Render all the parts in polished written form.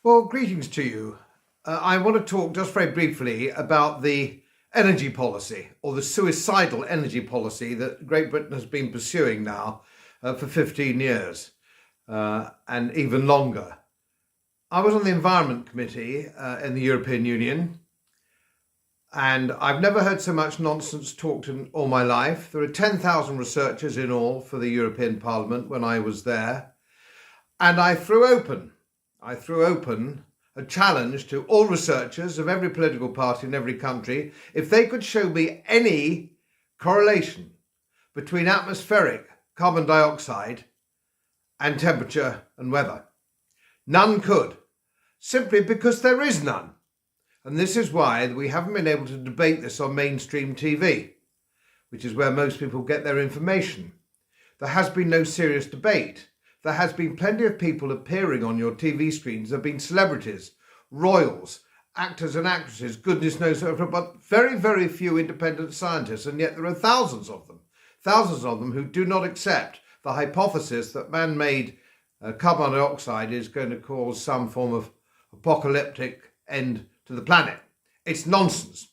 Well, greetings to you. I want to talk just very briefly about the energy policy, or the suicidal energy policy that Great Britain has been pursuing now for 15 years and even longer. I was on the Environment Committee in the European Union, and I've never heard so much nonsense talked in all my life. There are 10,000 researchers in all for the European Parliament when I was there, and I threw open a challenge to all researchers of every political party in every country if they could show me any correlation between atmospheric carbon dioxide and temperature and weather. None could, simply because there is none. And this is why we haven't been able to debate this on mainstream TV, which is where most people get their information. There has been no serious debate. There has been plenty of people appearing on your TV screens. There have been celebrities, royals, actors and actresses, goodness knows, but very, very few independent scientists, and yet there are thousands of them who do not accept the hypothesis that man-made carbon dioxide is going to cause some form of apocalyptic end to the planet. It's nonsense,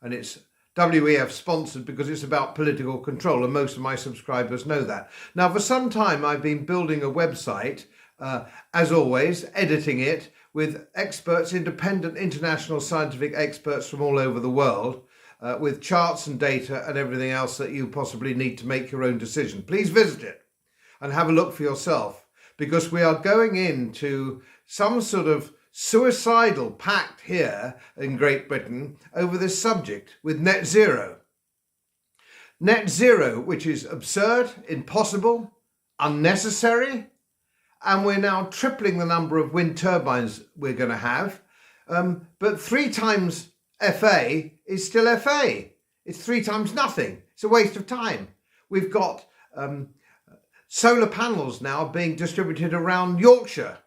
and it's WEF sponsored because it's about political control, and most of my subscribers know that. Now, for some time I've been building a website, as always, editing it with experts, independent international scientific experts from all over the world, with charts and data and everything else that you possibly need to make your own decision. Please visit it and have a look for yourself, because we are going into some sort of suicidal pact here in Great Britain over this subject with net zero. Net zero, which is absurd, impossible, unnecessary, and we're now tripling the number of wind turbines we're going to have. But 3 times FA is still FA. It's 3 times nothing. It's a waste of time. We've got solar panels now being distributed around Yorkshire.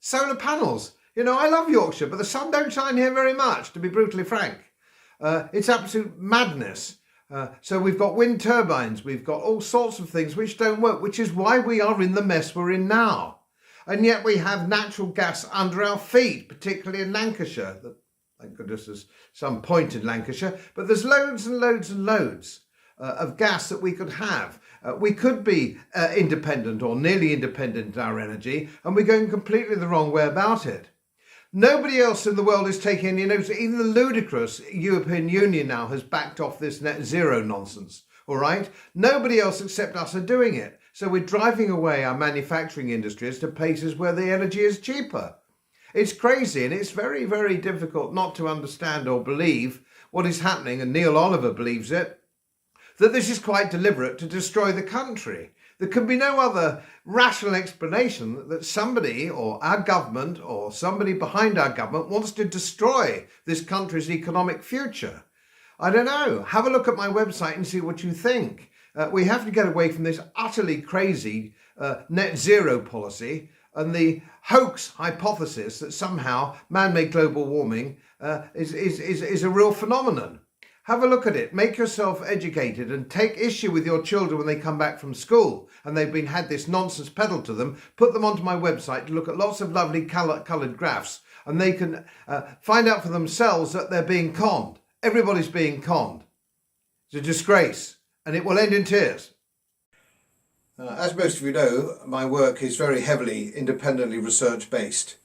Solar panels. You know, I love Yorkshire, but the sun don't shine here very much, to be brutally frank. It's absolute madness. So we've got wind turbines, we've got all sorts of things which don't work, which is why we are in the mess we're in now. And yet we have natural gas under our feet, particularly in Lancashire. Thank goodness there's some point in Lancashire, but there's loads and loads and loads of gas that we could have. We could be independent or nearly independent in our energy, and we're going completely the wrong way about it. Nobody else in the world is taking any notice. Even the ludicrous European Union now has backed off this net zero nonsense, all right? Nobody else except us are doing it. So we're driving away our manufacturing industries to places where the energy is cheaper. It's crazy, and it's very, very difficult not to understand or believe what is happening, and Neil Oliver believes it, that this is quite deliberate to destroy the country. There can be no other rational explanation that somebody or our government or somebody behind our government wants to destroy this country's economic future. I don't know. Have a look at my website and see what you think. We have to get away from this utterly crazy net zero policy and the hoax hypothesis that somehow man-made global warming is a real phenomenon. Have a look at it, make yourself educated, and take issue with your children when they come back from school and they've had this nonsense peddled to them. Put them onto my website to look at lots of lovely coloured graphs, and they can find out for themselves that they're being conned. Everybody's being conned. It's a disgrace, and it will end in tears. As most of you know, my work is very heavily independently research based.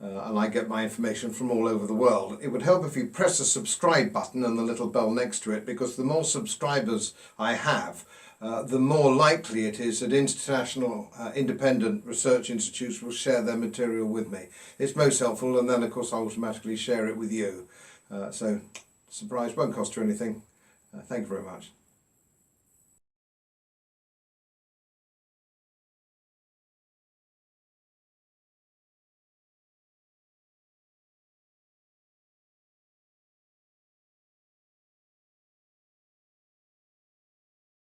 And I get my information from all over the world. It would help if you press the subscribe button and the little bell next to it, because the more subscribers I have, the more likely it is that international independent research institutes will share their material with me. It's most helpful, and then of course I'll automatically share it with you. So, surprise, won't cost you anything. Thank you very much.